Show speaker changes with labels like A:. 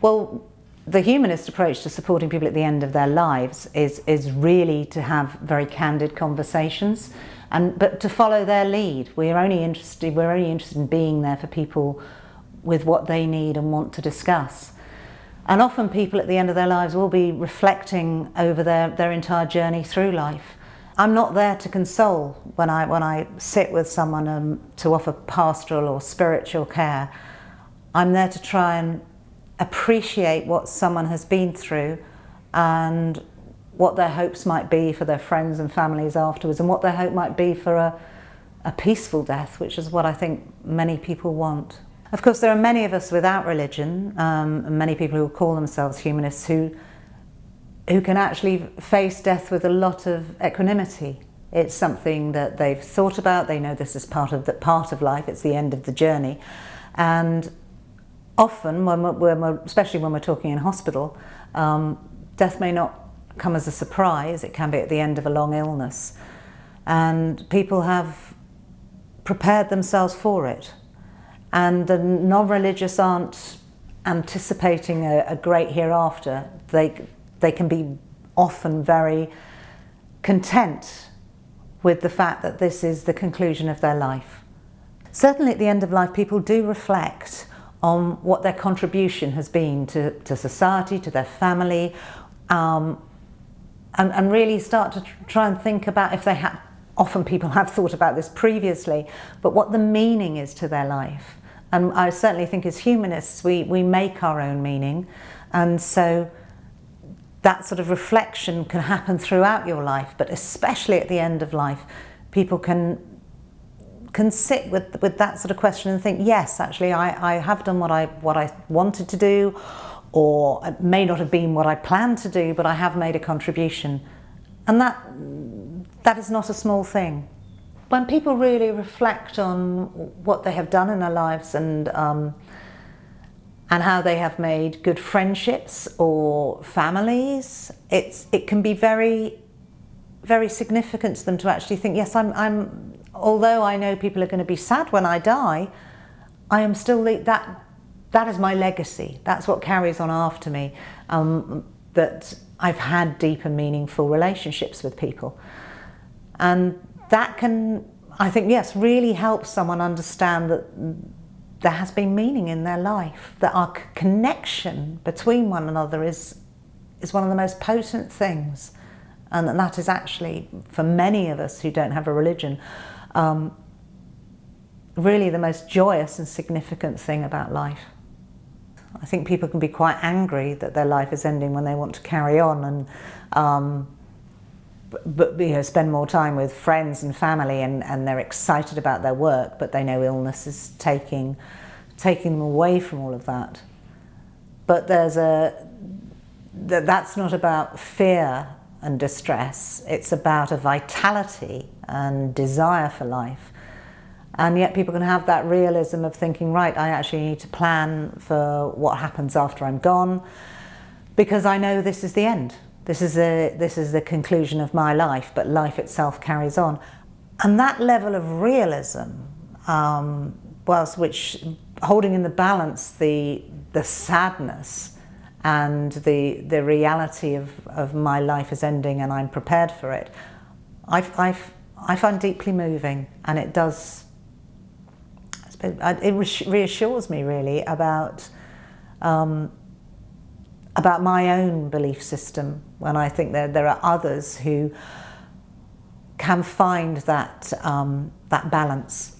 A: Well, the humanist approach to supporting people at the end of their lives is really to have very candid conversations, but to follow their lead. We're only interested in being there for people with what they need and want to discuss. And often people at the end of their lives will be reflecting over their entire journey through life. I'm not there to console when I sit with someone to offer pastoral or spiritual care. I'm there to try and appreciate what someone has been through and what their hopes might be for their friends and families afterwards, and what their hope might be for a peaceful death, which is what I think many people want. Of course, there are many of us without religion, and many people who call themselves humanists who can actually face death with a lot of equanimity. It's something that they've thought about. They know this is part of life. It's the end of the journey, and often, especially when we're talking in hospital, death may not come as a surprise. It can be at the end of a long illness, and people have prepared themselves for it. And the non-religious aren't anticipating a great hereafter. They can be often very content with the fact that this is the conclusion of their life. Certainly at the end of life, people do reflect on what their contribution has been to society, to their family, and really start to try and think about, if they have, often people have thought about this previously, but what the meaning is to their life. And I certainly think as humanists, we make our own meaning, and so that sort of reflection can happen throughout your life, but especially at the end of life, people can sit with that sort of question and think, yes, actually I have done what I wanted to do, or it may not have been what I planned to do, but I have made a contribution. And that is not a small thing. When people really reflect on what they have done in their lives and how they have made good friendships or families, it can be very, very significant to them to actually think, yes, although I know people are going to be sad when I die, I am still that is my legacy. That's what carries on after me. That I've had deep and meaningful relationships with people, and that can, I think, yes, really help someone understand that there has been meaning in their life, that our connection between one another is one of the most potent things, and that is actually, for many of us who don't have a religion, really the most joyous and significant thing about life. I think people can be quite angry that their life is ending when they want to carry on and spend more time with friends and family, and they're excited about their work, but they know illness is taking them away from all of that. But that's not about fear and distress. It's about a vitality and desire for life. And yet people can have that realism of thinking, right, I actually need to plan for what happens after I'm gone, because I know this is the end. This is the conclusion of my life, but life itself carries on. And that level of realism, which holding in the balance the sadness and the reality of my life is ending and I'm prepared for it, I find deeply moving, and it reassures me really about my own belief system, when I think there are others who can find that balance.